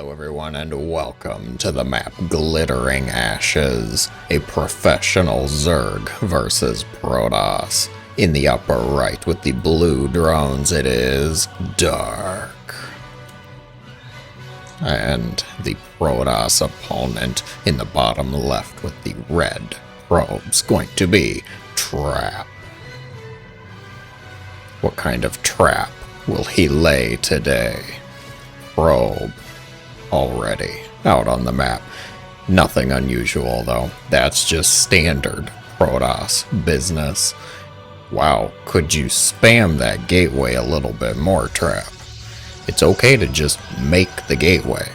Hello everyone and welcome to the map Glittering Ashes, a professional Zerg versus Protoss. In the upper right with the blue drones it is Dark. And the Protoss opponent in the bottom left with the red probes going to be Trap. What kind of trap will he lay today? Probe. Already out on the map. Nothing unusual though. That's just standard Protoss business. Wow, could you spam that gateway a little bit more, Trap? It's okay to just make the gateway.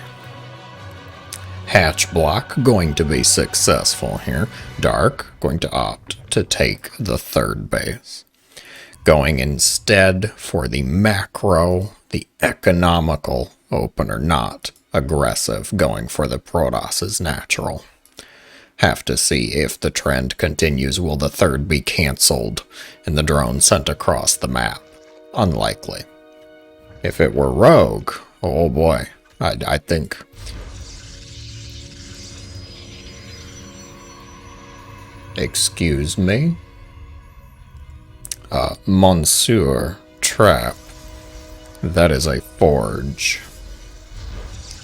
Hatch block going to be successful here. Dark going to opt to take the third base. Going instead for the macro, the economical opener, not aggressive, going for the Protoss is natural. Have to see if the trend continues. Will the third be cancelled and the drone sent across the map? Unlikely. If it were Rogue, oh boy, I think. Excuse me? Monsieur Trap. That is a forge.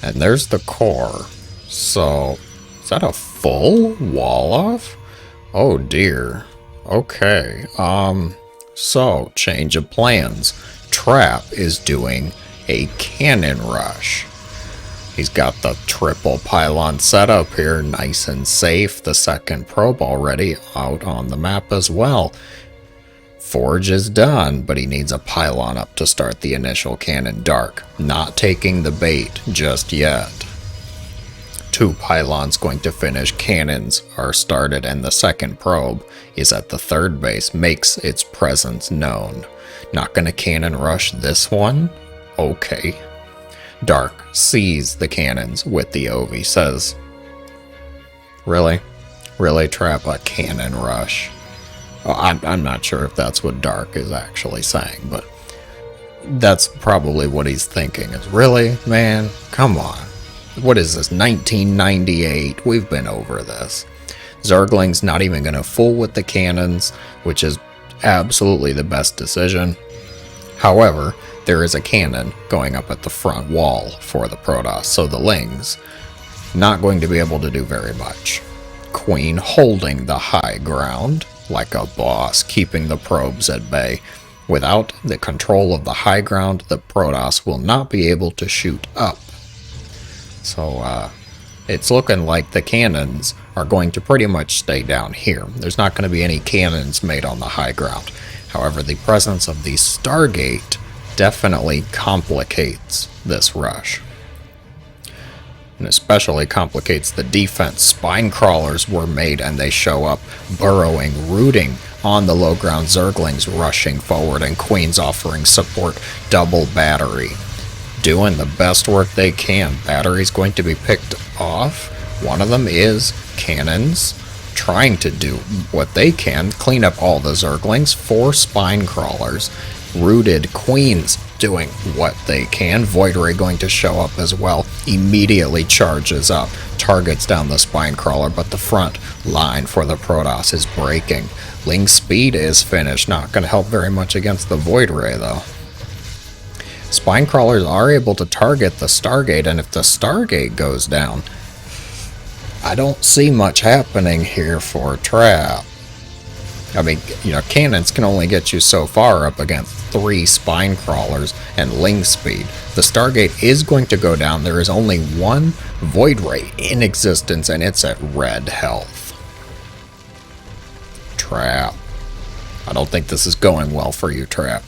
And there's the core. So, is that a full wall off? Oh dear. Okay. So, change of plans. Trap is doing a cannon rush. He's got the triple pylon setup here, nice and safe. The second probe already out on the map as well. Forge is done, but he needs a pylon up to start the initial cannon. Dark, not taking the bait just yet. 2 pylons going to finish. Cannons are started, and the second probe is at the third base, makes its presence known. Not gonna cannon rush this one? Okay. Dark sees the cannons with the OV, says, Really? Really, Trap, a cannon rush? I'm not sure if that's what Dark is actually saying, but that's probably what he's thinking is, really, man? Come on. What is this, 1998? We've been over this. Zergling's not even going to fool with the cannons, which is absolutely the best decision. However, there is a cannon going up at the front wall for the Protoss, so the Lings not going to be able to do very much. Queen holding the high ground like a boss, keeping the probes at bay. Without the control of the high ground, the Protoss will not be able to shoot up. So, it's looking like the cannons are going to pretty much stay down here. There's not going to be any cannons made on the high ground. However, the presence of the Stargate definitely complicates this rush. And especially complicates the defense. Spine crawlers were made and they show up burrowing, rooting on the low ground. Zerglings rushing forward and Queens offering support. Double battery. Doing the best work they can. Battery's going to be picked off. One of them is cannons. Trying to do what they can. Clean up all the Zerglings. 4 spine crawlers. Rooted Queens doing what they can. Void Ray going to show up as well. Immediately charges up. Targets down the spine crawler, but the front line for the Protoss is breaking. Ling speed is finished. Not going to help very much against the Void Ray though. Spine crawlers are able to target the Stargate, and if the Stargate goes down, I don't see much happening here for Trap. I mean, you know, cannons can only get you so far up against 3 spine crawlers and Ling speed. The Stargate is going to go down. There is only 1 Void Ray in existence, and it's at red health. Trap. I don't think this is going well for you, Trap.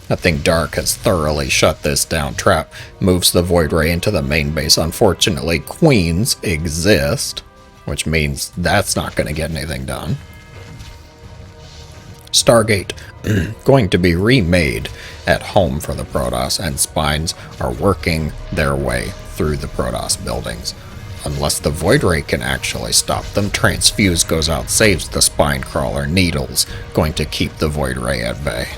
I think Dark has thoroughly shut this down. Trap moves the Void Ray into the main base. Unfortunately, Queens exist, which means that's not going to get anything done. Stargate going to be remade at home for the Protoss, and Spines are working their way through the Protoss buildings. Unless the Void Ray can actually stop them, Transfuse goes out, saves the Spine Crawler. Needles going to keep the Void Ray at bay.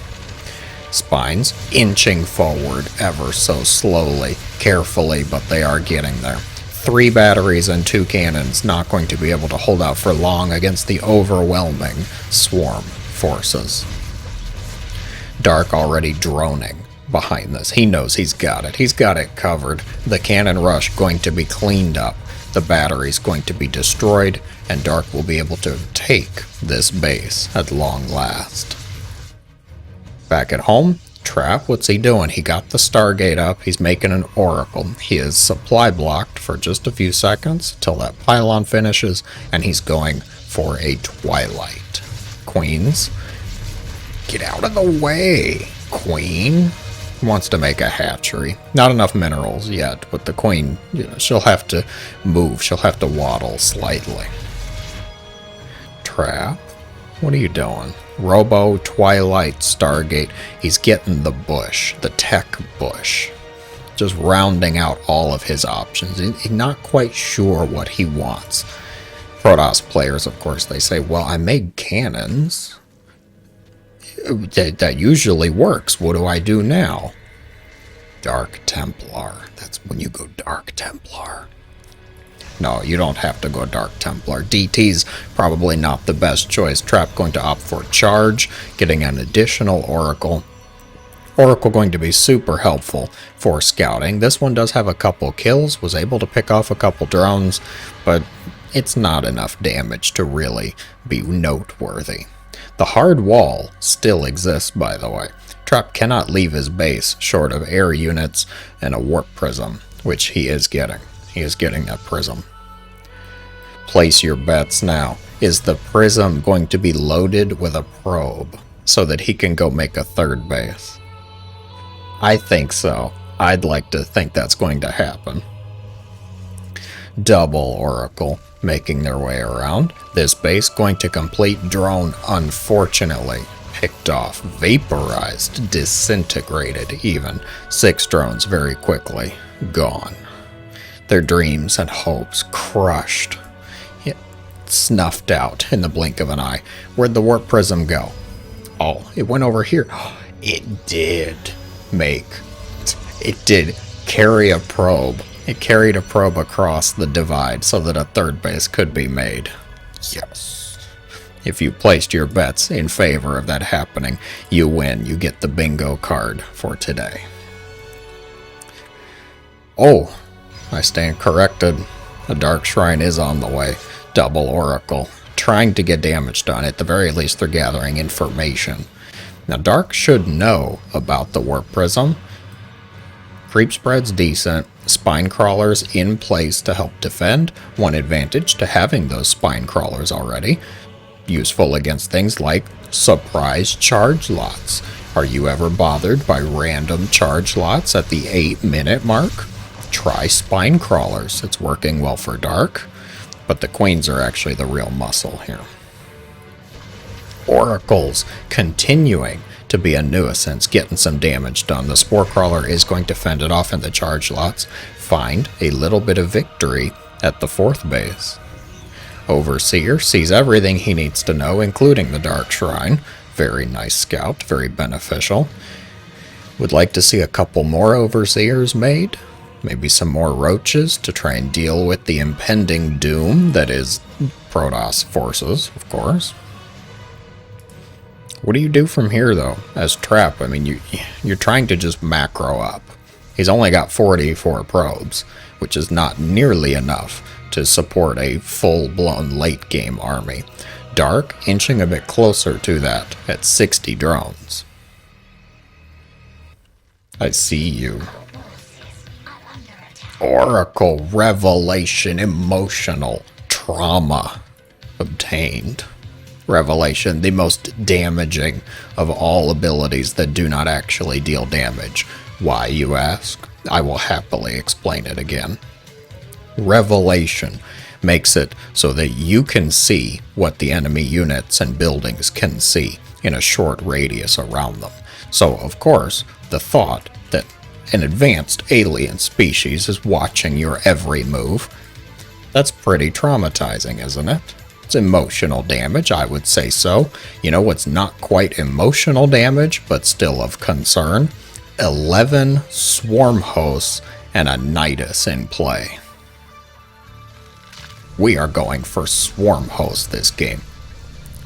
Spines inching forward ever so slowly, carefully, but they are getting there. 3 batteries and 2 cannons not going to be able to hold out for long against the overwhelming swarm forces. Dark already droning behind this. He knows he's got it. He's got it covered. The cannon rush going to be cleaned up. The battery's going to be destroyed, and Dark will be able to take this base at long last. Back at home, Trap, what's he doing? He got the Stargate up. He's making an Oracle. He is supply blocked for just a few seconds till that pylon finishes, and he's going for a Twilight. Queens, get out of the way, Queen. Wants to make a hatchery. Not enough minerals yet, but the Queen, she'll have to move. She'll have to waddle slightly. Trap, what are you doing? Robo, Twilight, Stargate. He's getting the bush, the tech bush. Just rounding out all of his options. He's not quite sure what he wants. Protoss players, of course, they say, well, I made cannons. That usually works. What do I do now? Dark Templar. That's when you go Dark Templar. No, you don't have to go Dark Templar. DT's probably not the best choice. Trap going to opt for Charge, getting an additional Oracle. Oracle going to be super helpful for scouting. This one does have a couple kills, was able to pick off a couple drones, but it's not enough damage to really be noteworthy. The hard wall still exists, by the way. Trap cannot leave his base short of air units and a warp prism, which he is getting. He is getting that prism. Place your bets now. Is the prism going to be loaded with a probe so that he can go make a 3rd base? I think so. I'd like to think that's going to happen. Double Oracle making their way around. This base going to complete. Drone unfortunately picked off, vaporized, disintegrated even. 6 drones very quickly gone. Their dreams and hopes crushed, snuffed out in the blink of an eye. Where'd the warp prism go? Oh, it went over here. It did carry a probe. It carried a probe across the divide so that a 3rd base could be made. Yes. If you placed your bets in favor of that happening, you win. You get the bingo card for today. Oh, I stand corrected. A Dark Shrine is on the way. Double Oracle. Trying to get damage done. At the very least, they're gathering information. Now, Dark should know about the Warp Prism. Creep spread's decent. Spine crawlers in place to help defend. One advantage to having those spine crawlers already. Useful against things like surprise charge lots. Are you ever bothered by random charge lots at the 8-minute mark? Try spine crawlers. It's working well for Dark, but the Queens are actually the real muscle here. Oracles continuing to be a nuisance, getting some damage done. The Spore Crawler is going to fend it off in the charge lots. Find a little bit of victory at the 4th base. Overseer sees everything he needs to know, including the Dark Shrine. Very nice scout, very beneficial. Would like to see a couple more Overseers made. Maybe some more roaches to try and deal with the impending doom that is Protoss forces, of course. What do you do from here, though, as Trap? I mean, you're trying to just macro up. He's only got 44 probes, which is not nearly enough to support a full-blown late-game army. Dark inching a bit closer to that at 60 drones. I see you. Oracle Revelation, emotional trauma obtained. Revelation, the most damaging of all abilities that do not actually deal damage. Why, you ask? I will happily explain it again. Revelation makes it so that you can see what the enemy units and buildings can see in a short radius around them. So, of course, the thought that an advanced alien species is watching your every move, that's pretty traumatizing, isn't it? It's emotional damage, I would say so. You know what's not quite emotional damage, but still of concern? 11 swarm hosts and a Nidus in play. We are going for swarm hosts this game.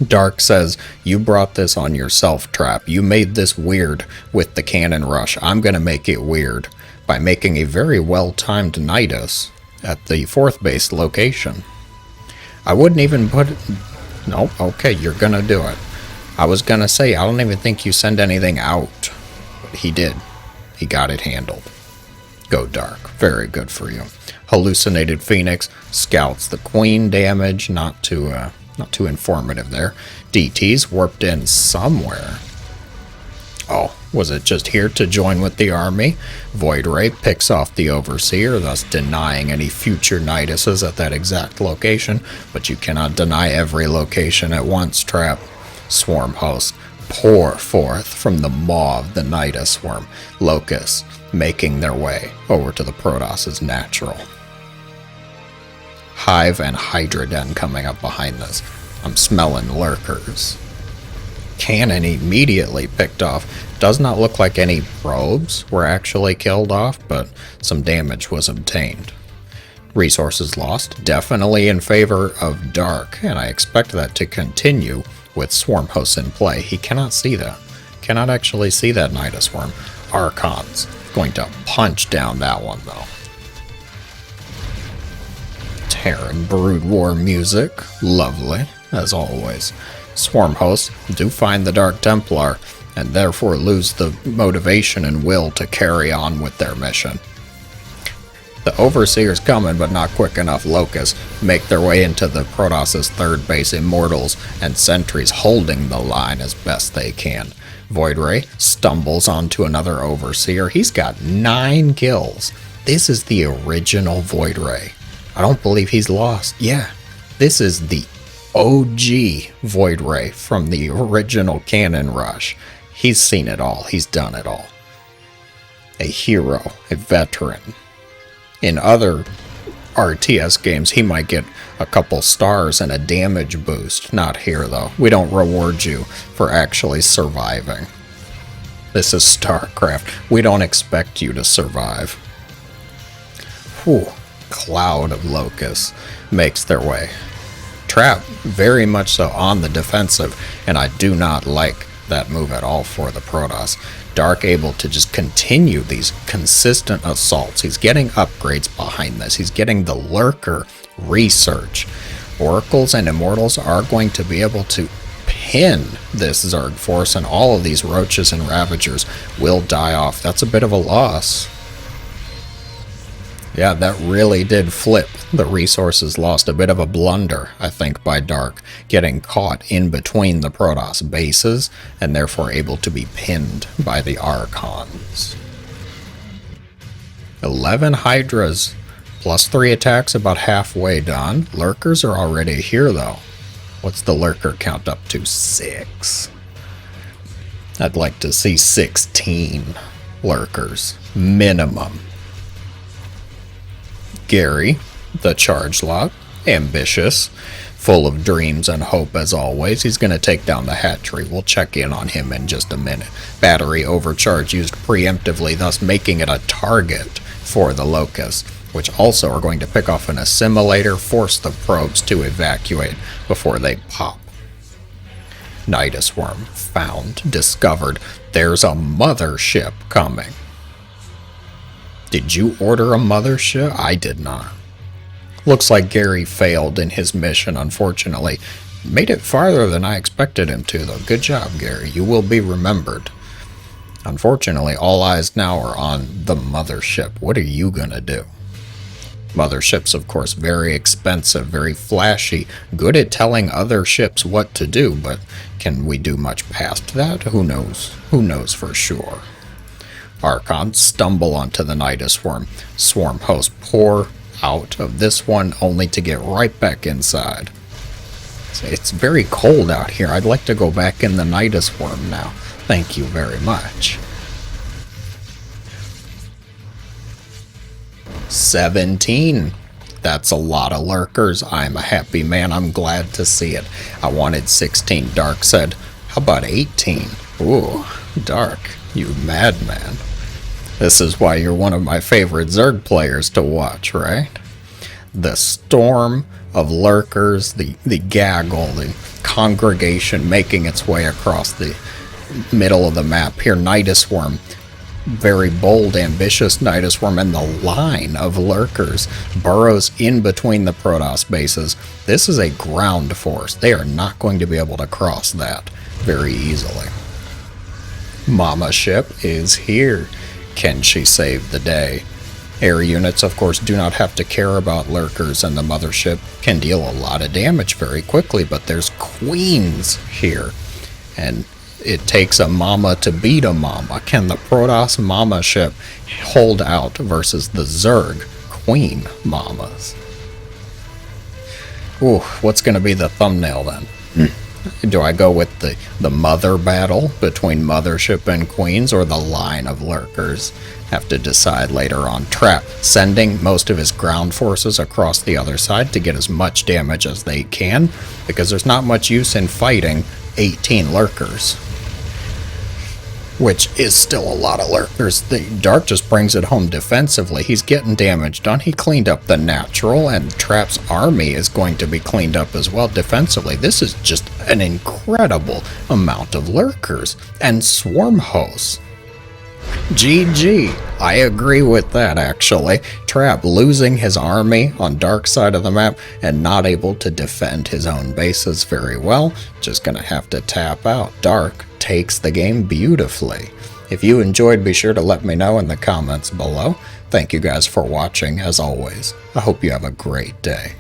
Dark says, you brought this on yourself, Trap. You made this weird with the cannon rush. I'm going to make it weird by making a very well-timed Nidus at the 4th base location. I wouldn't even put it... No, okay, you're going to do it. I was going to say, I don't even think you send anything out. But he did. He got it handled. Go Dark. Very good for you. Hallucinated Phoenix scouts the queen damage. Not too informative there. DT's warped in somewhere. Oh, was it just here to join with the army? Void Ray picks off the Overseer, thus denying any future Niduses at that exact location, but you cannot deny every location at once, Trap. Swarm host pour forth from the maw of the Nidus swarm. Locusts making their way over to the Protoss' natural. Hive and Hydra Den coming up behind this. I'm smelling lurkers. Cannon immediately picked off. Does not look like any probes were actually killed off, but some damage was obtained. Resources lost, definitely in favor of Dark, and I expect that to continue with Swarm hosts in play. He cannot see that. Cannot actually see that Nidus Swarm. Archon's going to punch down that one, though. Terran Brood War music. Lovely, as always. Swarm hosts do find the Dark Templar, and therefore lose the motivation and will to carry on with their mission. The Overseer's coming, but not quick enough. Locusts make their way into the Protoss' 3rd base. Immortals and sentries holding the line as best they can. Void Ray stumbles onto another Overseer. He's got 9 kills. This is the original Void Ray. I don't believe he's lost. Yeah, this is the OG Void Ray from the original Cannon Rush. He's seen it all. He's done it all. A hero, a veteran. In other RTS games, he might get a couple stars and a damage boost. Not here, though. We don't reward you for actually surviving. This is StarCraft. We don't expect you to survive. Whew. Cloud of locusts makes their way. Trap, very much so on the defensive, and I do not like that move at all for the Protoss. Dark able to just continue these consistent assaults. He's getting upgrades behind this. He's getting the lurker research. Oracles and Immortals are going to be able to pin this Zerg force, and all of these Roaches and Ravagers will die off. That's a bit of a loss. Yeah, that really did flip the resources lost. A bit of a blunder, I think, by Dark, getting caught in between the Protoss bases and therefore able to be pinned by the Archons. 11 Hydras, plus 3 attacks, about halfway done. Lurkers are already here, though. What's the lurker count up to? 6. I'd like to see 16 lurkers, minimum. Gary, the charge lot, ambitious, full of dreams and hope as always. He's going to take down the hatchery. We'll check in on him in just a minute. Battery overcharge used preemptively, thus making it a target for the Locusts, which also are going to pick off an assimilator, force the probes to evacuate before they pop. Nidus Worm found, discovered. There's a mothership coming. Did you order a mothership? I did not. Looks like Gary failed in his mission, unfortunately. Made it farther than I expected him to, though. Good job, Gary. You will be remembered. Unfortunately, all eyes now are on the mothership. What are you gonna do? Motherships, of course, very expensive, very flashy, good at telling other ships what to do, but can we do much past that? Who knows? Who knows for sure? Archons stumble onto the Nidus Swarm. Swarm hosts pour out of this one only to get right back inside. It's very cold out here. I'd like to go back in the Nidus Swarm now. Thank you very much. 17 That's a lot of lurkers. I'm a happy man. I'm glad to see it. I wanted 16. Dark said, how about 18? Ooh, Dark, you madman. This is why you're one of my favorite Zerg players to watch, right? The storm of lurkers, the gaggle, the congregation making its way across the middle of the map. Here, Nidus Worm. Very bold, ambitious Nidus Worm, and the line of lurkers burrows in between the Protoss bases. This is a ground force. They are not going to be able to cross that very easily. Mama ship is here. Can she save the day? Air units, of course, do not have to care about lurkers, and the mothership can deal a lot of damage very quickly, but there's queens here. And it takes a mama to beat a mama. Can the Protoss mama ship hold out versus the Zerg queen mamas? Ooh, what's going to be the thumbnail then? Do I go with the mother battle between mothership and queens, or the line of lurkers? Have to decide later on. Trap sending most of his ground forces across the other side to get as much damage as they can, because there's not much use in fighting 18 lurkers, which is still a lot of lurkers. The Dark just brings it home defensively. He's getting damage done. He cleaned up the natural, and Trap's army is going to be cleaned up as well defensively. This is just an incredible amount of lurkers and swarm hosts. GG. I agree with that, actually. Trap losing his army on Dark side of the map and not able to defend his own bases very well. Just gonna have to tap out. Dark takes the game beautifully. If you enjoyed, be sure to let me know in the comments below. Thank you guys for watching, as always. I hope you have a great day.